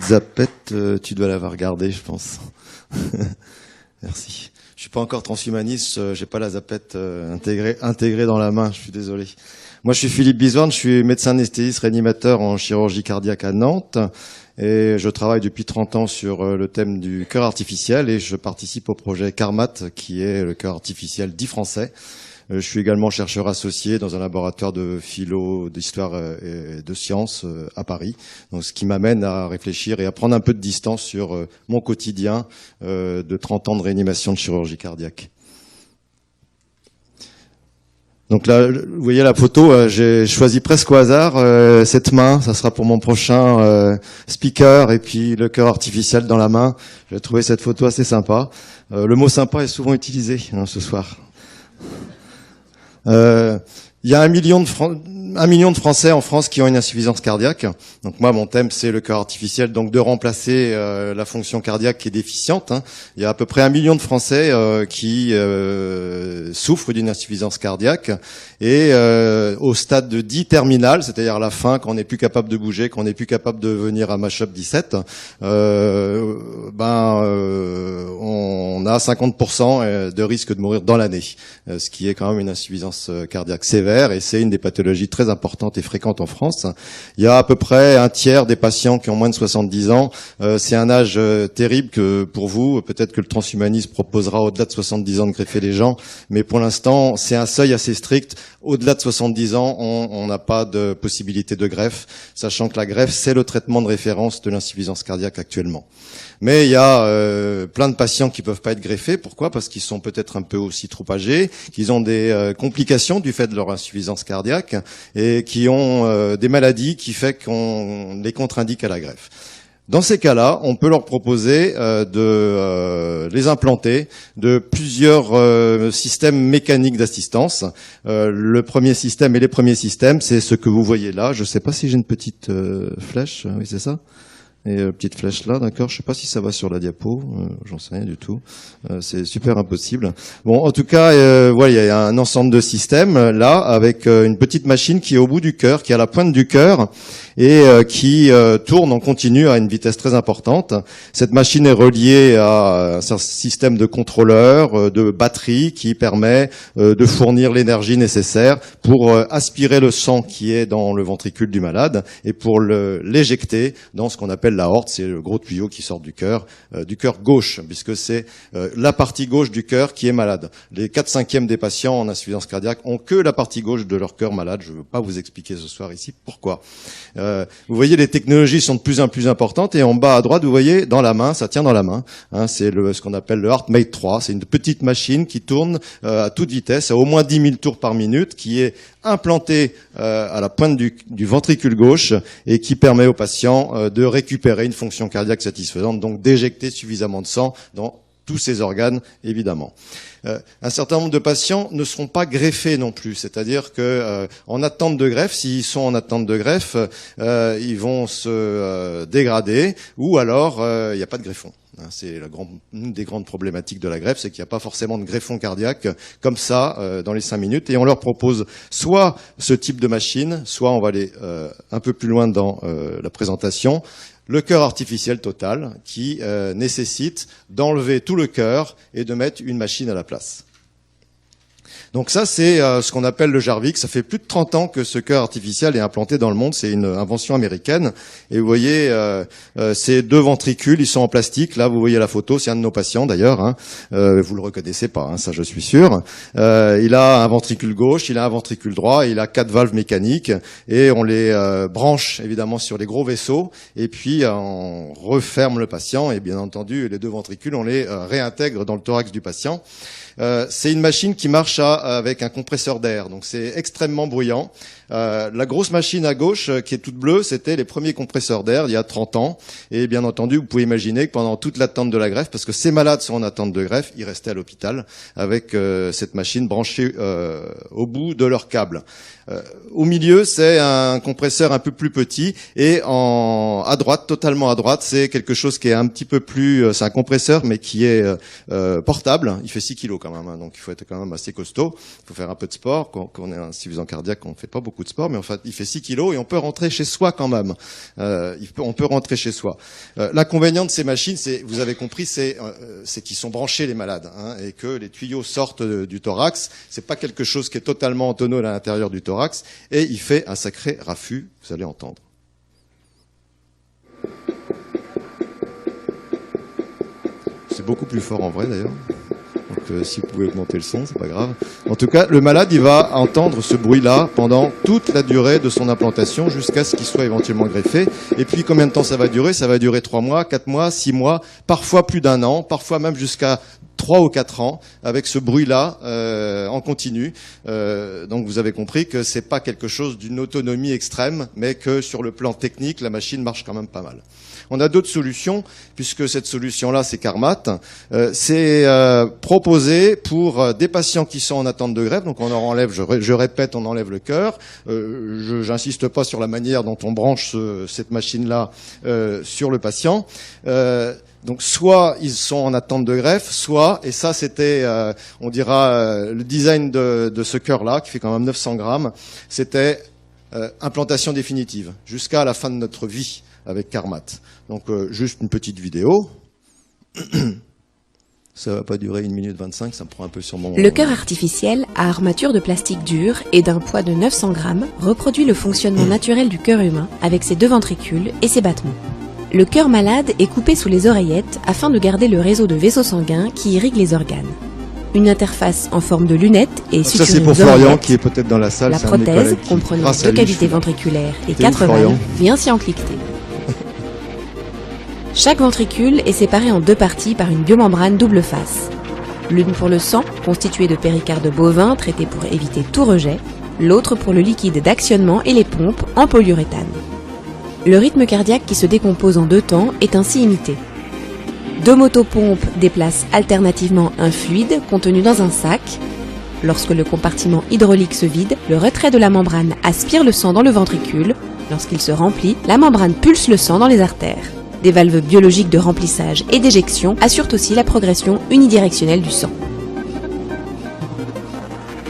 zapette, tu dois l'avoir regardée, je pense. Merci. Je suis pas encore transhumaniste, j'ai pas la zapette intégrée dans la main, je suis désolé. Moi, je suis Philippe Bizouarne, je suis médecin anesthésiste réanimateur en chirurgie cardiaque à Nantes et je travaille depuis 30 ans sur le thème du cœur artificiel et je participe au projet CARMAT qui est le cœur artificiel dit français. Je suis également chercheur associé dans un laboratoire de philo, d'histoire et de sciences à Paris. Donc, ce qui m'amène à réfléchir et à prendre un peu de distance sur mon quotidien de 30 ans de réanimation de chirurgie cardiaque. Donc là, vous voyez la photo, j'ai choisi presque au hasard cette main, ça sera pour mon prochain speaker, et puis le cœur artificiel dans la main. J'ai trouvé cette photo assez sympa. Le mot sympa est souvent utilisé ce soir. Il y a 1 million de Français en France qui ont une insuffisance cardiaque. Donc moi, mon thème, c'est le cœur artificiel, donc de remplacer la fonction cardiaque qui est déficiente. Il y a à peu près 1 million de Français qui souffrent d'une insuffisance cardiaque. Et au stade de 10 terminal, c'est-à-dire à la fin, quand on n'est plus capable de bouger, quand on n'est plus capable de venir à Mashup 17, on a 50% de risque de mourir dans l'année, ce qui est quand même une insuffisance cardiaque sévère, et c'est une des pathologies très importantes et fréquentes en France. Il y a à peu près un tiers des patients qui ont moins de 70 ans. C'est un âge terrible que pour vous. Peut-être que le transhumanisme proposera au-delà de 70 ans de greffer les gens, mais pour l'instant, c'est un seuil assez strict. Au-delà de 70 ans, on n'a pas de possibilité de greffe, sachant que la greffe, c'est le traitement de référence de l'insuffisance cardiaque actuellement. Mais il y a plein de patients qui peuvent pas être greffés. Pourquoi ? Parce qu'ils sont peut-être un peu aussi trop âgés, qu'ils ont des complications du fait de leur insuffisance cardiaque et qui ont des maladies qui fait qu'on les contre-indique à la greffe. Dans ces cas-là, on peut leur proposer de les implanter de plusieurs systèmes mécaniques d'assistance. Le premier système et les premiers systèmes, c'est ce que vous voyez là. Je ne sais pas si j'ai une petite flèche. Oui, c'est ça. Et petite flèche là, d'accord. Je sais pas si ça va sur la diapo, j'en sais rien du tout. C'est super impossible. Bon, en tout cas, voilà, il y a un ensemble de systèmes là avec une petite machine qui est au bout du cœur, qui est à la pointe du cœur et qui tourne en continu à une vitesse très importante. Cette machine est reliée à un système de contrôleur, de batterie qui permet de fournir l'énergie nécessaire pour aspirer le sang qui est dans le ventricule du malade et pour l'éjecter dans ce qu'on appelle l'aorte, c'est le gros tuyau qui sort du cœur gauche, puisque c'est la partie gauche du cœur qui est malade. Les 4/5 des patients en insuffisance cardiaque ont que la partie gauche de leur cœur malade. Je ne veux pas vous expliquer ce soir ici pourquoi. Vous voyez, les technologies sont de plus en plus importantes, et en bas à droite, vous voyez, dans la main, ça tient dans la main. C'est ce qu'on appelle le HeartMate 3. C'est une petite machine qui tourne à toute vitesse, à au moins 10 000 tours par minute, qui est implantée à la pointe du ventricule gauche et qui permet aux patients de récupérer une fonction cardiaque satisfaisante, donc d'éjecter suffisamment de sang dans tous ces organes, évidemment. Un certain nombre de patients ne seront pas greffés non plus, c'est-à-dire que en attente de greffe, s'ils sont en attente de greffe, ils vont se dégrader, ou alors il n'y a pas de greffon. C'est une des grandes problématiques de la greffe, c'est qu'il n'y a pas forcément de greffon cardiaque comme ça dans les 5 minutes, et on leur propose soit ce type de machine, soit on va aller un peu plus loin dans la présentation, le cœur artificiel total qui nécessite d'enlever tout le cœur et de mettre une machine à la place. Donc ça, c'est ce qu'on appelle le Jarvik. Ça fait plus de 30 ans que ce cœur artificiel est implanté dans le monde. C'est une invention américaine. Et vous voyez, ces 2 ventricules, ils sont en plastique. Là, vous voyez la photo. C'est un de nos patients, d'ailleurs. Vous le reconnaissez pas, ça je suis sûr. Il a un ventricule gauche, il a un ventricule droit, il a 4 valves mécaniques. Et on les branche, évidemment, sur les gros vaisseaux. Et puis, on referme le patient. Et bien entendu, les 2 ventricules, on les réintègre dans le thorax du patient. C'est une machine qui marche avec un compresseur d'air, donc c'est extrêmement bruyant. La grosse machine à gauche, qui est toute bleue, c'était les premiers compresseurs d'air il y a 30 ans. Et bien entendu, vous pouvez imaginer que pendant toute l'attente de la greffe, parce que ces malades sont en attente de greffe, ils restaient à l'hôpital avec cette machine branchée au bout de leur câble. Au milieu, c'est un compresseur un peu plus petit, et à droite, totalement à droite, c'est quelque chose qui est un petit peu plus, c'est un compresseur mais qui est portable. Il fait 6 kilos quand même, donc il faut être quand même assez costaud. kilos. Il faut faire un peu de sport. Quand on est insuffisant cardiaque, on ne fait pas beaucoup de sport, mais en fait, il fait 6 kilos et on peut rentrer chez soi quand même. On peut rentrer chez soi. L'inconvénient de ces machines, c'est, vous avez compris, c'est qu'ils sont branchés les malades, hein, et que les tuyaux sortent du thorax. C'est pas quelque chose qui est totalement autonome à l'intérieur du thorax, et il fait un sacré raffut. Vous allez entendre. C'est beaucoup plus fort en vrai d'ailleurs. Donc si vous pouvez augmenter le son, c'est pas grave. En tout cas, le malade, il va entendre ce bruit-là pendant toute la durée de son implantation jusqu'à ce qu'il soit éventuellement greffé. Et puis combien de temps ça va durer? Ça va durer 3 mois, 4 mois, 6 mois, parfois plus d'1 an, parfois même jusqu'à 3 ou 4 ans, avec ce bruit-là en continu. Donc vous avez compris que c'est pas quelque chose d'une autonomie extrême, mais que sur le plan technique, la machine marche quand même pas mal. On a d'autres solutions, puisque cette solution-là, c'est Carmat. C'est proposé pour des patients qui sont en attente de greffe. Donc on en enlève, je répète, on enlève le cœur. J'insiste pas sur la manière dont on branche cette machine-là sur le patient. Donc soit ils sont en attente de greffe, soit, et ça c'était, on dira, le design de ce cœur-là, qui fait quand même 900 grammes, c'était implantation définitive, jusqu'à la fin de notre vie avec Carmat. Donc juste une petite vidéo. Ça va pas durer 1 minute 25, ça me prend un peu sur mon... Le cœur artificiel, à armature de plastique dur et d'un poids de 900 grammes, reproduit le fonctionnement naturel du cœur humain avec ses 2 ventricules et ses battements. Le cœur malade est coupé sous les oreillettes afin de garder le réseau de vaisseaux sanguins qui irriguent les organes. Une interface en forme de lunette est suturée. Ça c'est pour Florian qui est peut-être dans la salle. La prothèse, comprenant 2 cavités ventriculaires et 4 valves, vient s'y encliqueter. Chaque ventricule est séparé en 2 parties par une biomembrane double face. L'une pour le sang, constituée de péricarde bovin traité pour éviter tout rejet, l'autre pour le liquide d'actionnement et les pompes en polyuréthane. Le rythme cardiaque qui se décompose en 2 temps est ainsi imité. 2 motopompes déplacent alternativement un fluide contenu dans un sac. Lorsque le compartiment hydraulique se vide, le retrait de la membrane aspire le sang dans le ventricule. Lorsqu'il se remplit, la membrane pulse le sang dans les artères. Des valves biologiques de remplissage et d'éjection assurent aussi la progression unidirectionnelle du sang.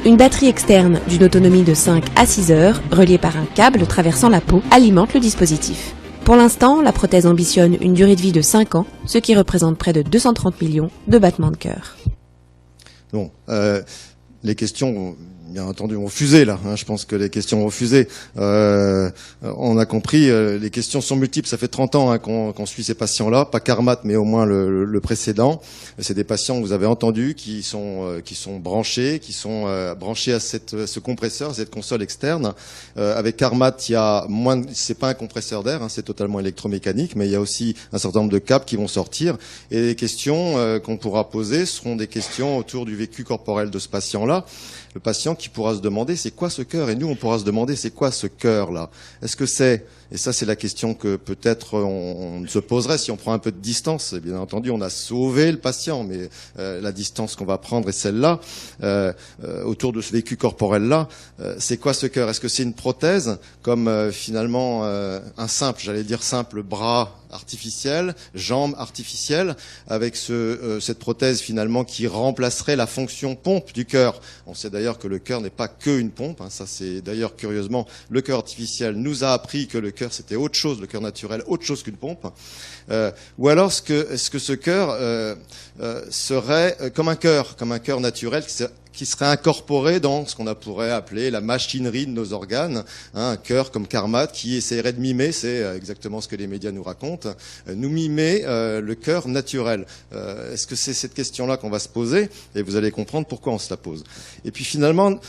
Une batterie externe d'une autonomie de 5 à 6 heures, reliée par un câble traversant la peau, alimente le dispositif. Pour l'instant, la prothèse ambitionne une durée de vie de 5 ans, ce qui représente près de 230 millions de battements de cœur. Bon, les questions, bien entendu, vont fuser là. Hein, je pense que les questions vont fuser. On a compris, les questions sont multiples. Ça fait 30 ans hein, qu'on suit ces patients-là, pas Carmat, mais au moins le précédent. C'est des patients, vous avez entendu, qui sont branchés, branchés à ce compresseur, à cette console externe. Avec Carmat, il y a moins, c'est pas un compresseur d'air, hein, c'est totalement électromécanique, mais il y a aussi un certain nombre de câbles qui vont sortir. Et les questions qu'on pourra poser seront des questions autour du vécu corporel de ce patient-là. Le patient qui pourra se demander c'est quoi ce cœur, et nous on pourra se demander c'est quoi ce cœur-là. Est-ce que c'est, et ça c'est la question que peut-être on se poserait si on prend un peu de distance. Et bien entendu on a sauvé le patient, mais la distance qu'on va prendre est celle-là, autour de ce vécu corporel-là. C'est quoi ce cœur? Est-ce que c'est une prothèse comme finalement un simple, j'allais dire simple bras artificielle, jambes artificielles, avec cette prothèse finalement qui remplacerait la fonction pompe du cœur. On sait d'ailleurs que le cœur n'est pas que une pompe, hein, ça c'est d'ailleurs curieusement, le cœur artificiel nous a appris que le cœur c'était autre chose, le cœur naturel autre chose qu'une pompe. Ou alors est-ce que ce cœur serait comme un cœur naturel qui serait incorporé dans ce qu'on pourrait appeler la machinerie de nos organes, hein, un cœur comme Carmat qui essaierait de mimer, c'est exactement ce que les médias nous racontent, nous mimer le cœur naturel. Est-ce que c'est cette question-là qu'on va se poser? Et vous allez comprendre pourquoi on se la pose. Et puis finalement,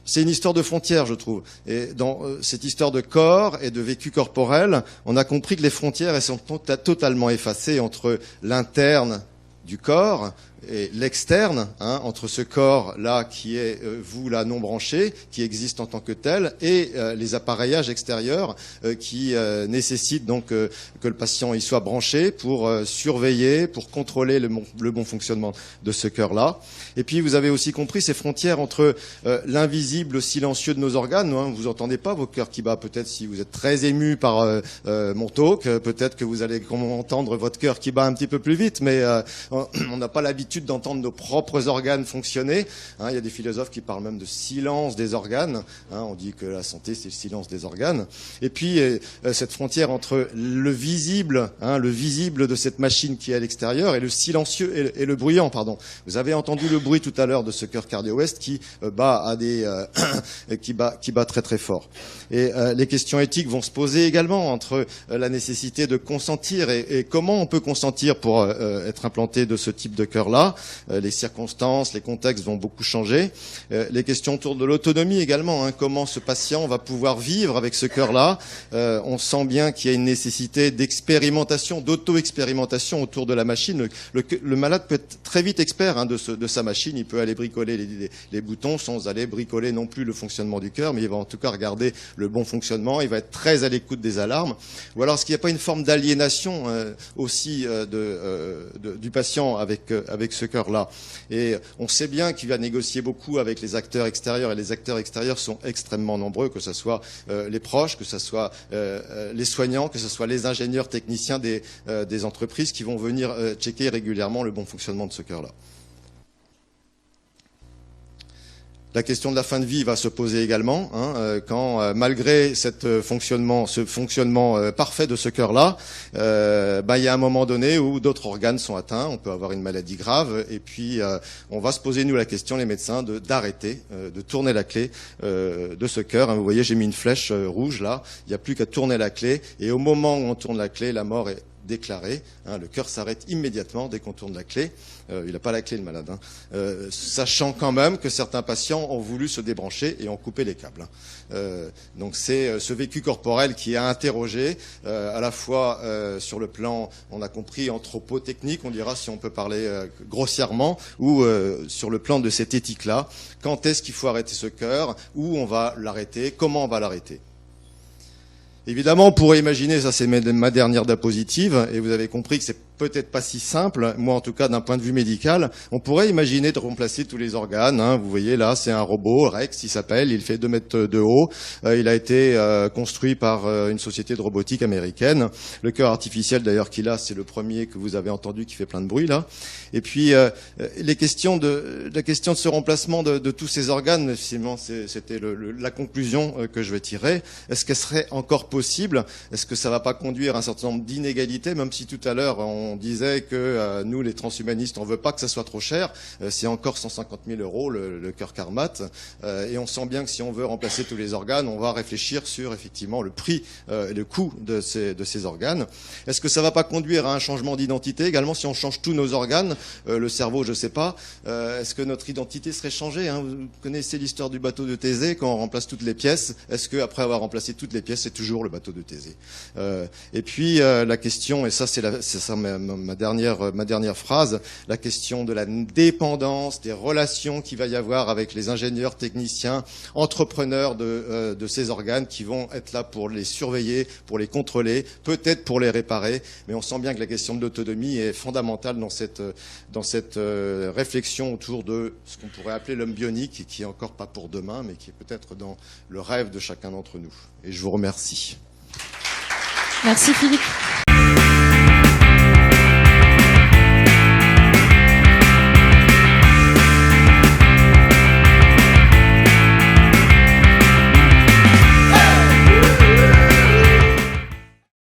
c'est une histoire de frontières, je trouve. Et dans cette histoire de corps et de vécu corporel, on a compris que les frontières elles sont totalement effacées entre l'interne du corps et l'externe, hein, entre ce corps-là qui est, vous, là, non branché, qui existe en tant que tel, et les appareillages extérieurs qui nécessitent donc que le patient y soit branché pour surveiller, pour contrôler le bon fonctionnement de ce cœur-là. Et puis, vous avez aussi compris ces frontières entre l'invisible silencieux de nos organes. Hein, vous entendez pas vos cœurs qui battent. Peut-être si vous êtes très ému par mon talk, peut-être que vous allez entendre votre cœur qui bat un petit peu plus vite, mais on n'a pas l'habitude l'habitude d'entendre nos propres organes fonctionner. Il y a des philosophes qui parlent même de silence des organes. On dit que la santé, c'est le silence des organes. Et puis, cette frontière entre le visible de cette machine qui est à l'extérieur et le silencieux et le bruyant, pardon. Vous avez entendu le bruit tout à l'heure de ce cœur cardio-ouest qui bat à qui bat très très fort. Et les questions éthiques vont se poser également entre la nécessité de consentir et comment on peut consentir pour être implanté de ce type de cœur-là. Les circonstances, les contextes vont beaucoup changer. Les questions autour de l'autonomie également. Comment ce patient va pouvoir vivre avec ce cœur-là. On sent bien qu'il y a une nécessité d'expérimentation, d'auto-expérimentation autour de la machine. Le malade peut être très vite expert de sa machine. Il peut aller bricoler les boutons sans aller bricoler non plus le fonctionnement du cœur, mais il va en tout cas regarder le bon fonctionnement. Il va être très à l'écoute des alarmes. Ou alors, est-ce qu'il n'y a pas une forme d'aliénation aussi du patient avec ce cœur-là? Et on sait bien qu'il va négocier beaucoup avec les acteurs extérieurs, et les acteurs extérieurs sont extrêmement nombreux, que ce soit les proches, que ce soit les soignants, que ce soit les ingénieurs techniciens des entreprises qui vont venir checker régulièrement le bon fonctionnement de ce cœur-là. La question de la fin de vie va se poser également, quand malgré ce fonctionnement parfait de ce cœur-là, il y a un moment donné où d'autres organes sont atteints, on peut avoir une maladie grave, et puis on va se poser nous la question, les médecins, d'arrêter, de tourner la clé de ce cœur. Vous voyez, j'ai mis une flèche rouge là, il n'y a plus qu'à tourner la clé, et au moment où on tourne la clé, la mort est déclaré. Le cœur s'arrête immédiatement dès qu'on tourne la clé. Il n'a pas la clé, le malade. Sachant quand même que certains patients ont voulu se débrancher et ont coupé les câbles. Donc c'est ce vécu corporel qui est interrogé, à la fois sur le plan, on a compris, anthropotechnique, on dira si on peut parler grossièrement, ou sur le plan de cette éthique-là. Quand est-ce qu'il faut arrêter ce cœur? Où on va l'arrêter? Comment on va l'arrêter? Évidemment, on pourrait imaginer, ça c'est ma dernière diapositive, et vous avez compris que c'est peut-être pas si simple, moi en tout cas d'un point de vue médical, on pourrait imaginer de remplacer tous les organes. Vous voyez là, c'est un robot, Rex il s'appelle, il fait 2 mètres de haut, il a été construit par une société de robotique américaine. Le cœur artificiel d'ailleurs qu'il a, c'est le premier que vous avez entendu qui fait plein de bruit là. Et puis la question de ce remplacement de tous ces organes, finalement c'était la conclusion que je vais tirer. Est-ce qu'elle serait encore possible? Est-ce que ça va pas conduire à un certain nombre d'inégalités, même si tout à l'heure on disait que nous, les transhumanistes, on veut pas que ça soit trop cher. C'est encore 150 000 € le cœur Carmat. Et on sent bien que si on veut remplacer tous les organes, on va réfléchir sur effectivement le prix et le coût de ces organes. Est-ce que ça va pas conduire à un changement d'identité également si on change tous nos organes? Le cerveau, je sais pas. Est-ce que notre identité serait changée? Vous connaissez l'histoire du bateau de Thésée, quand on remplace toutes les pièces. Est-ce que après avoir remplacé toutes les pièces, c'est toujours le bateau de Thésée? Et puis la question, et ça c'est ça ma dernière phrase, la question de la dépendance, des relations qu'il va y avoir avec les ingénieurs, techniciens, entrepreneurs de ces organes qui vont être là pour les surveiller, pour les contrôler, peut-être pour les réparer, mais on sent bien que la question de l'autonomie est fondamentale dans cette réflexion autour de ce qu'on pourrait appeler l'homme bionique, qui est encore pas pour demain, mais qui est peut-être dans le rêve de chacun d'entre nous. Et je vous remercie. Merci Philippe.